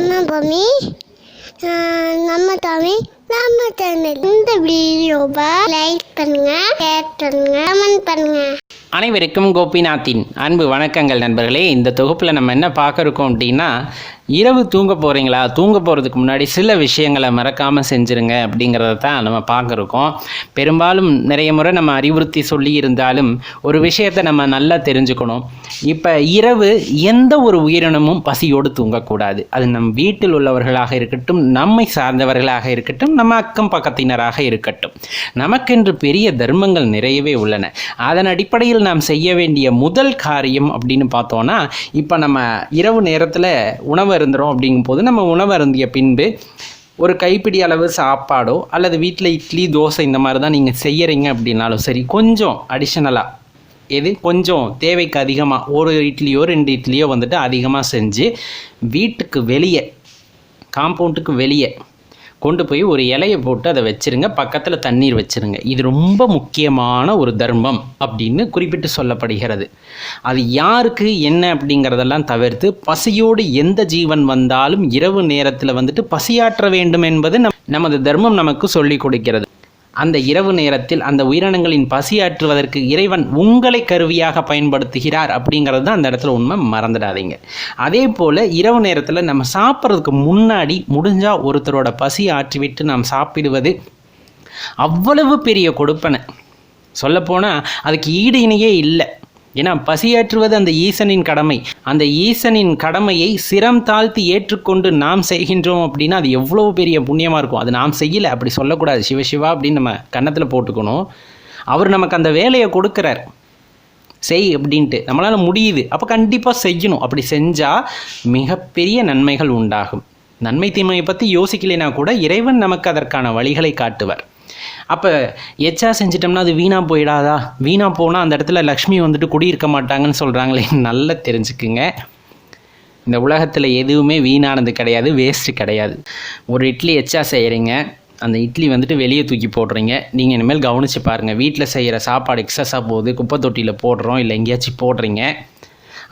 நம்ம பூமி நம்ம தமிழ் நம்ம சேனல். இந்த வீடியோவை லைக் பண்ணுங்க, ஷேர் பண்ணுங்க, கமெண்ட் பண்ணுங்க. அனைவருக்கும் கோபிநாத்தின் அன்பு வணக்கங்கள் நண்பர்களே. இந்த தொகுப்பில் நம்ம என்ன பார்க்க இருக்கோம் அப்படின்னா, இரவு தூங்க போகிறீங்களா, தூங்க போகிறதுக்கு முன்னாடி சில விஷயங்களை மறக்காமல் செஞ்சுருங்க அப்படிங்கிறத தான் நம்ம பார்க்க இருக்கோம். பெரும்பாலும் நிறைய முறை நம்ம அறிவுறுத்தி சொல்லி இருந்தாலும் ஒரு விஷயத்தை நம்ம நல்லா தெரிஞ்சுக்கணும். இப்போ இரவு எந்த ஒரு உயிரினமும் பசியோடு தூங்கக்கூடாது. அது நம் வீட்டில் உள்ளவர்களாக இருக்கட்டும், நம்மை சார்ந்தவர்களாக இருக்கட்டும், நம்ம அக்கம் பக்கத்தினராக இருக்கட்டும், நமக்கென்று பெரிய தர்மங்கள் நிறையவே உள்ளன. அதன் அடிப்படையில் நாம் செய்ய வேண்டிய முதல் காரியம் அப்படின்னு பார்த்தோன்னா, இப்போ நம்ம இரவு நேரத்தில் உணவு அருந்துறோம் அப்படிங்கும் போது நம்ம உணவு அருந்திய பின்பு ஒரு கைப்பிடி அளவு சாப்பாடோ அல்லது வீட்டில் இட்லி தோசை இந்த மாதிரி தான் நீங்கள் செய்கிறீங்க அப்படின்னாலும் சரி, கொஞ்சம் அடிஷ்னலாக கொஞ்சம் தேவைக்கு அதிகமாக ஒரு இட்லியோ 2 இட்லியோ வந்துட்டு அதிகமாக செஞ்சு வீட்டுக்கு வெளியே, காம்பவுண்டுக்கு வெளியே கொண்டு போய் ஒரு இலையை போட்டு அதை வச்சுருங்க. பக்கத்தில் தண்ணீர் வச்சுருங்க. இது ரொம்ப முக்கியமான ஒரு தர்மம் அப்படின்னு குறிப்பிட்டு சொல்லப்படுகிறது. அது யாருக்கு என்ன அப்படிங்கிறதெல்லாம் தவிர்த்து, பசியோடு எந்த ஜீவன் வந்தாலும் இரவு நேரத்தில் வந்துட்டு பசியாற்ற வேண்டும் என்பது நமது தர்மம் நமக்கு சொல்லிக் கொடுக்கிறது. அந்த இரவு நேரத்தில் அந்த உயிரினங்களின் பசியாற்றுவதற்கு இறைவன் உங்களை கருவியாக பயன்படுத்துகிறார் அப்படிங்கிறது தான் அந்த இடத்துல உண்மை, மறந்துடாதீங்க. அதே போல் இரவு நேரத்தில் நம்ம சாப்பிட்றதுக்கு முன்னாடி முடிஞ்சால் ஒருத்தரோட பசி ஆற்றிவிட்டு நாம் சாப்பிடுவது அவ்வளவு பெரிய கொடுப்பனை. சொல்லப்போனால் அதுக்கு ஈடு இணையே இல்லை. ஏன்னா பசியாற்றுவது அந்த ஈசனின் கடமை. அந்த ஈசனின் கடமையை சிரம் தாழ்த்தி ஏற்றுக்கொண்டு நாம் செய்கின்றோம் அப்படின்னா அது எவ்வளோ பெரிய புண்ணியமாக இருக்கும். அது நாம் செய்யலை அப்படி சொல்லக்கூடாது. சிவசிவா அப்படின்னு நம்ம கன்னத்தில் போட்டுக்கணும். அவர் நமக்கு அந்த வேலையை கொடுக்குறார், செய் அப்படின்ட்டு. நம்மளால் முடியுது, அப்போ கண்டிப்பாக செய்யணும். அப்படி செஞ்சால் மிகப்பெரிய நன்மைகள் உண்டாகும். நன்மை தீமையை பற்றி யோசிக்கலைன்னா கூட இறைவன் நமக்கு அதற்கான வழிகளை காட்டுவார். அப்போ எச்சா செஞ்சிட்டோம்னா அது வீணாக போயிடாதா? வீணாக போனால் அந்த இடத்துல லக்ஷ்மி வந்துட்டு குடியிருக்க மாட்டாங்கன்னு சொல்கிறாங்களே, நல்லா தெரிஞ்சுக்குங்க. இந்த உலகத்தில் எதுவுமே வீணானது கிடையாது, வேஸ்ட்டு கிடையாது. ஒரு இட்லி எச்சா செய்கிறீங்க, அந்த இட்லி வந்துட்டு வெளியே தூக்கி போடுறீங்க. நீங்கள் இனிமேல் கவனித்து பாருங்கள். வீட்டில் செய்கிற சாப்பாடு எக்ஸஸாக போகுது, குப்பை தொட்டியில் போடுறோம், இல்லை எங்கேயாச்சும் போடுறீங்க.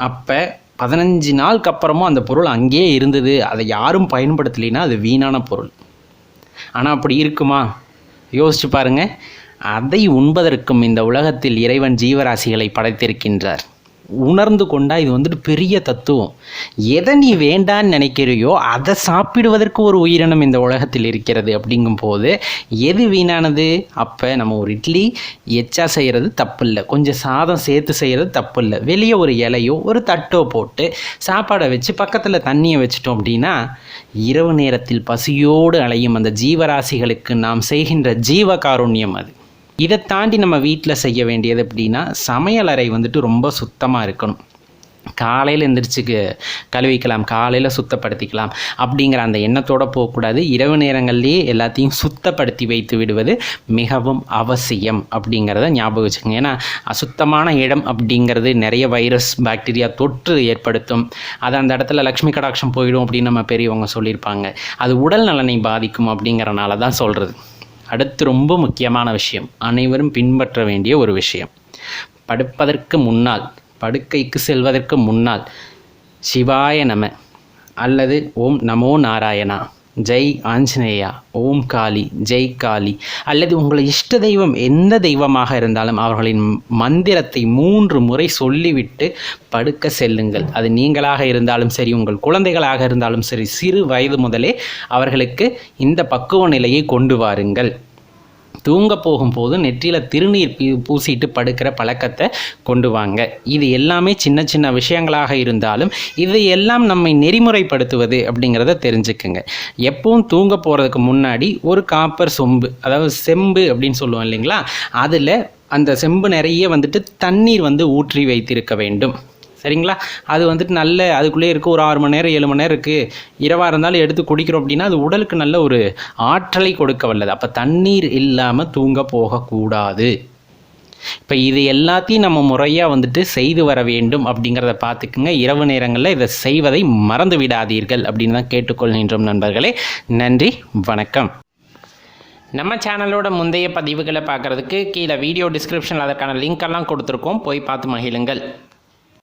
அப்போ 15 நாளுக்கு அப்புறமும் அந்த பொருள் அங்கேயே இருந்தது, அதை யாரும் பயன்படுத்தலைன்னா அது வீணான பொருள். ஆனால் அப்படி இருக்குமா? யோசிச்சு பாருங்க. அதை உண்பதற்கும் இந்த உலகத்தில் இறைவன் ஜீவராசிகளை படைத்திருக்கின்றார். உணர்ந்து கொண்டா இது வந்துட்டு பெரிய தத்துவம். எதை நீ வேண்டான்னு நினைக்கிறியோ அதை சாப்பிடுவதற்கு ஒரு உயிரினம் இந்த உலகத்தில் இருக்கிறது. அப்படிங்கும் போது எது வீணானது? அப்போ நம்ம ஒரு இட்லி எச்சா செய்கிறது தப்பு இல்லை, கொஞ்சம் சாதம் சேர்த்து செய்கிறது தப்பு இல்லை. வெளியே ஒரு இலையோ ஒரு தட்டோ போட்டு சாப்பாடை வச்சு பக்கத்தில் தண்ணியை வச்சிட்டோம் அப்படின்னா இரவு நேரத்தில் பசியோடு அலையும் அந்த ஜீவராசிகளுக்கு நாம் செய்கின்ற ஜீவகாருண்யம் அது. இதை தாண்டி நம்ம வீட்டில் செய்ய வேண்டியது அப்படின்னா, சமையலறை வந்துட்டு ரொம்ப சுத்தமாக இருக்கணும். காலையில் எந்திரிச்சு கழுவிக்கலாம், காலையில் சுத்தப்படுத்திக்கலாம் அப்படிங்கிற அந்த எண்ணத்தோடு போகக்கூடாது. இரவு நேரங்கள்லேயே எல்லாத்தையும் சுத்தப்படுத்தி வைத்து விடுவது மிகவும் அவசியம் அப்படிங்கிறத ஞாபகம் வச்சுக்கோங்க. ஏன்னா அசுத்தமான இடம் அப்படிங்கிறது நிறைய வைரஸ் பாக்டீரியா தொற்று ஏற்படுத்தும். அது அந்த இடத்துல லக்ஷ்மி கடாட்சம் போயிடும் அப்படின்னு நம்ம பெரியவங்க சொல்லியிருப்பாங்க. அது உடல் நலனை பாதிக்கும் அப்படிங்கிறனால தான் சொல்கிறது. அடுத்து ரொம்ப முக்கியமான விஷயம், அனைவரும் பின்பற்ற வேண்டிய ஒரு விஷயம். படுப்பதற்கு முன்னால், படுக்கைக்கு செல்வதற்கு முன்னால் சிவாய நம அல்லது ஓம் நமோ நாராயணா, ஜெய் ஆஞ்சநேயா, ஓம் காளி, ஜெய் காளி அல்லது உங்களை இஷ்ட தெய்வம் எந்த தெய்வமாக இருந்தாலும் அவர்களின் மந்திரத்தை 3 முறை சொல்லிவிட்டு படுக்க செல்லுங்கள். அது நீங்களாக இருந்தாலும் சரி, உங்கள் குழந்தைகளாக இருந்தாலும் சரி, சிறு வயது முதலே அவர்களுக்கு இந்த பக்குவ நிலையை கொண்டு வாருங்கள். தூங்க போகும்போது நெற்றியில் திருநீர் பூசிட்டு படுக்கிற பழக்கத்தை கொண்டு வாங்க. இது எல்லாமே சின்ன சின்ன விஷயங்களாக இருந்தாலும் இதையெல்லாம் நம்மை நெறிமுறைப்படுத்துவது அப்படிங்கிறத தெரிஞ்சுக்குங்க. எப்பவும் தூங்க போகிறதுக்கு முன்னாடி ஒரு காப்பர் சொம்பு, அதாவது செம்பு அப்படின்னு சொல்லுவோம் இல்லைங்களா, அதில் அந்த செம்பு நிறைய வந்துட்டு தண்ணீர் ஊற்றி வைத்திருக்க வேண்டும். சரிங்களா? அது வந்துட்டு நல்ல அதுக்குள்ளே இருக்குது ஒரு 6 மணி நேரம் 7 மணி நேரம் இருக்குது. இரவாக இருந்தாலும் எடுத்து குடிக்கிறோம் அப்படின்னா அது உடலுக்கு நல்ல ஒரு ஆற்றலை கொடுக்க வல்லது. அப்போ தண்ணீர் இல்லாமல் தூங்க போகக்கூடாது. இப்போ இது எல்லாத்தையும் நம்ம முறையாக செய்து வர வேண்டும் அப்படிங்கிறத பார்த்துக்குங்க. இரவு நேரங்களில் இதை செய்வதை மறந்து விடாதீர்கள் அப்படின்னு தான் கேட்டுக்கொள்கின்றோம் நண்பர்களே. நன்றி, வணக்கம். நம்ம சேனலோட முந்தைய பதிவுகளை பார்க்குறதுக்கு கீழே வீடியோ டிஸ்கிரிப்ஷனில் அதற்கான லிங்க் எல்லாம் கொடுத்துருக்கோம், போய் பார்த்து மகிழுங்கள்.